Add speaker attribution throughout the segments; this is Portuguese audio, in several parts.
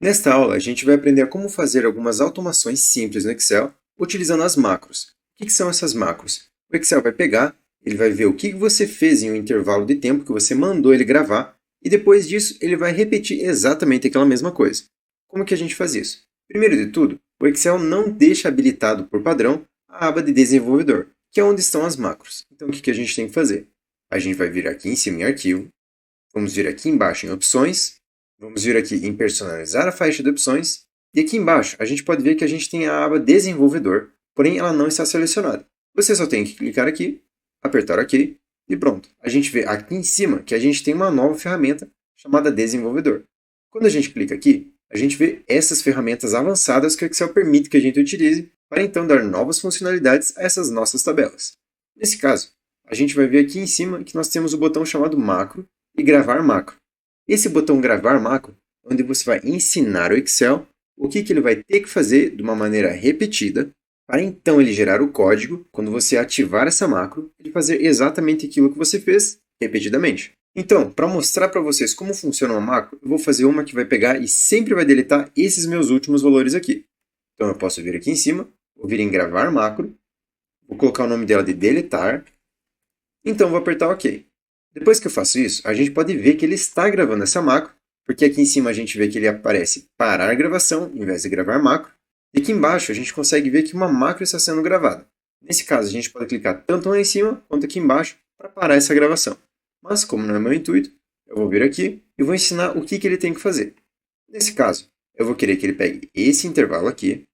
Speaker 1: Nesta aula, a gente vai aprender a como fazer algumas automações simples no Excel utilizando as macros. O que são essas macros? O Excel vai pegar, ele vai ver o que você fez em um intervalo de tempo que você mandou ele gravar e depois disso ele vai repetir exatamente aquela mesma coisa. Como que a gente faz isso? Primeiro de tudo, o Excel não deixa habilitado por padrão a aba de desenvolvedor, que é onde estão as macros. Então o que a gente tem que fazer? A gente vai vir aqui em cima em arquivo, vamos vir aqui embaixo em opções, vamos vir aqui em personalizar a faixa de opções e aqui embaixo a gente pode ver que a gente tem a aba desenvolvedor, porém ela não está selecionada. Você só tem que clicar aqui, apertar OK e pronto. A gente vê aqui em cima que a gente tem uma nova ferramenta chamada desenvolvedor. Quando a gente clica aqui, a gente vê essas ferramentas avançadas que o Excel permite que a gente utilize para então dar novas funcionalidades a essas nossas tabelas. Nesse caso, a gente vai ver aqui em cima que nós temos o botão chamado macro e gravar macro. Esse botão gravar macro, onde você vai ensinar o Excel o que ele vai ter que fazer de uma maneira repetida, para então ele gerar o código, quando você ativar essa macro, ele fazer exatamente aquilo que você fez repetidamente. Então, para mostrar para vocês como funciona uma macro, eu vou fazer uma que vai pegar e sempre vai deletar esses meus últimos valores aqui. Então eu posso vir aqui em cima, vou vir em gravar macro, vou colocar o nome dela de deletar, então vou apertar OK. Depois que eu faço isso, a gente pode ver que ele está gravando essa macro, porque aqui em cima a gente vê que ele aparece parar a gravação, em vez de gravar macro. E aqui embaixo a gente consegue ver que uma macro está sendo gravada. Nesse caso, a gente pode clicar tanto lá em cima quanto aqui embaixo para parar essa gravação. Mas como não é meu intuito, eu vou vir aqui e vou ensinar o que ele tem que fazer. Nesse caso, eu vou querer que ele pegue esse intervalo aqui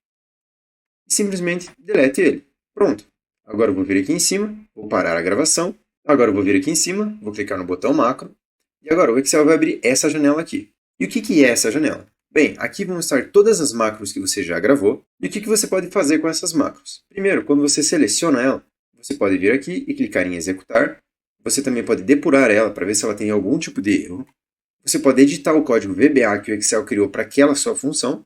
Speaker 1: e simplesmente delete ele. Pronto. Agora eu vou vir aqui em cima, vou parar a gravação. Agora eu vou vir aqui em cima, vou clicar no botão macro, e agora o Excel vai abrir essa janela aqui. E o que é essa janela? Bem, aqui vão estar todas as macros que você já gravou, e o que você pode fazer com essas macros. Primeiro, quando você seleciona ela, você pode vir aqui e clicar em executar, você também pode depurar ela para ver se ela tem algum tipo de erro, você pode editar o código VBA que o Excel criou para aquela sua função,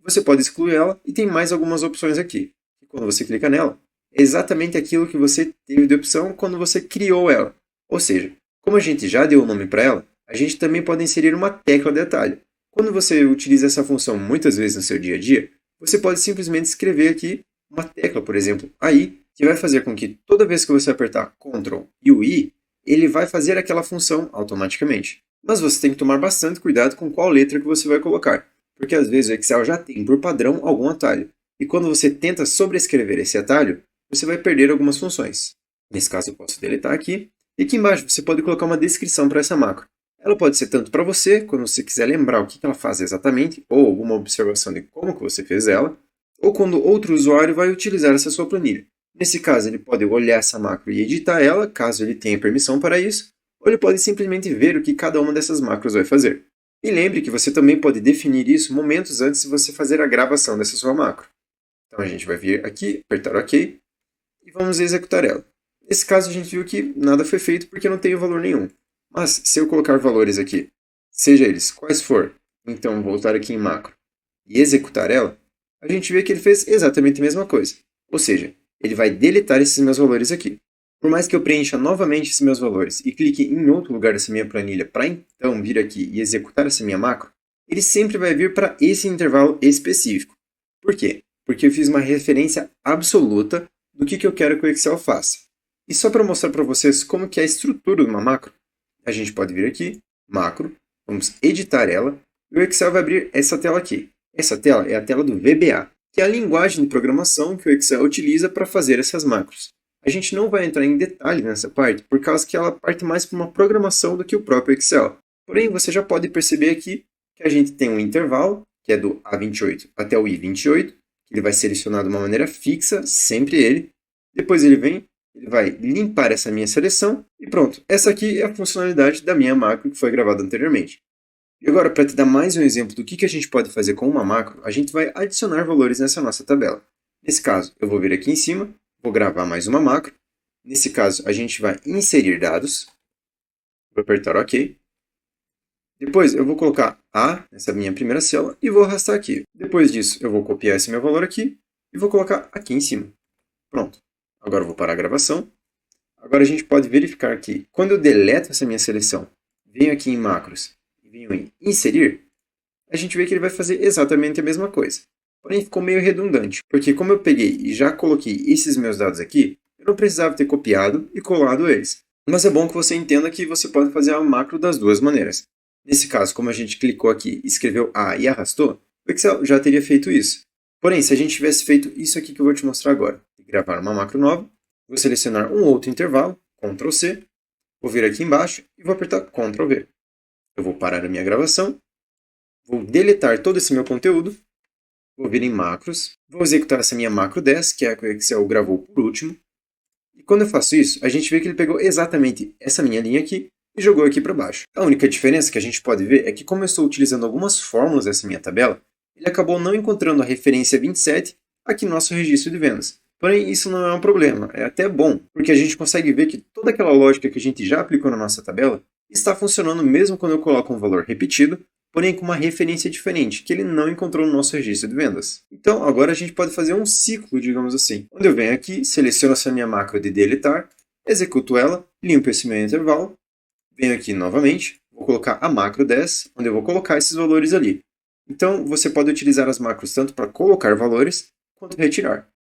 Speaker 1: você pode excluir ela e tem mais algumas opções aqui. E quando você clica nela, é exatamente aquilo que você teve de opção quando você criou ela. Ou seja, como a gente já deu o nome para ela, a gente também pode inserir uma tecla de atalho. Quando você utiliza essa função muitas vezes no seu dia a dia, você pode simplesmente escrever aqui uma tecla, por exemplo, aí, que vai fazer com que toda vez que você apertar Ctrl e o I, ele vai fazer aquela função automaticamente. Mas você tem que tomar bastante cuidado com qual letra que você vai colocar, porque às vezes o Excel já tem por padrão algum atalho. E quando você tenta sobrescrever esse atalho, você vai perder algumas funções. Nesse caso eu posso deletar aqui. E aqui embaixo você pode colocar uma descrição para essa macro. Ela pode ser tanto para você, quando você quiser lembrar o que ela faz exatamente, ou alguma observação de como que você fez ela, ou quando outro usuário vai utilizar essa sua planilha. Nesse caso ele pode olhar essa macro e editar ela, caso ele tenha permissão para isso, ou ele pode simplesmente ver o que cada uma dessas macros vai fazer. E lembre que você também pode definir isso momentos antes de você fazer a gravação dessa sua macro. Então a gente vai vir aqui, apertar OK, e vamos executar ela. Nesse caso a gente viu que nada foi feito porque não tem valor nenhum. Mas se eu colocar valores aqui, seja eles quais for, então voltar aqui em macro e executar ela, a gente vê que ele fez exatamente a mesma coisa. Ou seja, ele vai deletar esses meus valores aqui. Por mais que eu preencha novamente esses meus valores e clique em outro lugar dessa minha planilha para então vir aqui e executar essa minha macro, ele sempre vai vir para esse intervalo específico. Por quê? Porque eu fiz uma referência absoluta do que eu quero que o Excel faça. E só para mostrar para vocês como que é a estrutura de uma macro, a gente pode vir aqui, macro, vamos editar ela, e o Excel vai abrir essa tela aqui. Essa tela é a tela do VBA, que é a linguagem de programação que o Excel utiliza para fazer essas macros. A gente não vai entrar em detalhe nessa parte, por causa que ela parte mais para uma programação do que o próprio Excel. Porém, você já pode perceber aqui que a gente tem um intervalo, que é do A28 até o I28, ele vai selecionar de uma maneira fixa, sempre ele. Depois ele vai limpar essa minha seleção e pronto. Essa aqui é a funcionalidade da minha macro que foi gravada anteriormente. E agora, para te dar mais um exemplo do que a gente pode fazer com uma macro, a gente vai adicionar valores nessa nossa tabela. Nesse caso, eu vou vir aqui em cima, vou gravar mais uma macro. Nesse caso, a gente vai inserir dados. Vou apertar OK. Depois eu vou colocar A nessa minha primeira célula e vou arrastar aqui. Depois disso eu vou copiar esse meu valor aqui e vou colocar aqui em cima. Pronto. Agora eu vou parar a gravação. Agora a gente pode verificar que quando eu deleto essa minha seleção, venho aqui em macros e venho em inserir, a gente vê que ele vai fazer exatamente a mesma coisa. Porém, ficou meio redundante, porque como eu peguei e já coloquei esses meus dados aqui, eu não precisava ter copiado e colado eles. Mas é bom que você entenda que você pode fazer a macro das duas maneiras. Nesse caso, como a gente clicou aqui, escreveu A e arrastou, o Excel já teria feito isso. Porém, se a gente tivesse feito isso aqui que eu vou te mostrar agora, gravar uma macro nova, vou selecionar um outro intervalo, Ctrl C, vou vir aqui embaixo e vou apertar Ctrl V. Eu vou parar a minha gravação, vou deletar todo esse meu conteúdo, vou vir em macros, vou executar essa minha macro 10, que é a que o Excel gravou por último. E quando eu faço isso, a gente vê que ele pegou exatamente essa minha linha aqui e jogou aqui para baixo. A única diferença que a gente pode ver é que como eu estou utilizando algumas fórmulas dessa minha tabela, ele acabou não encontrando a referência 27 aqui no nosso registro de vendas. Porém, isso não é um problema, é até bom, porque a gente consegue ver que toda aquela lógica que a gente já aplicou na nossa tabela está funcionando mesmo quando eu coloco um valor repetido, porém com uma referência diferente, que ele não encontrou no nosso registro de vendas. Então, agora a gente pode fazer um ciclo, digamos assim, onde eu venho aqui, seleciono essa minha macro de deletar, executo ela, limpo esse meu intervalo, venho aqui novamente, vou colocar a macro 10, onde eu vou colocar esses valores ali. Então, você pode utilizar as macros tanto para colocar valores, quanto retirar.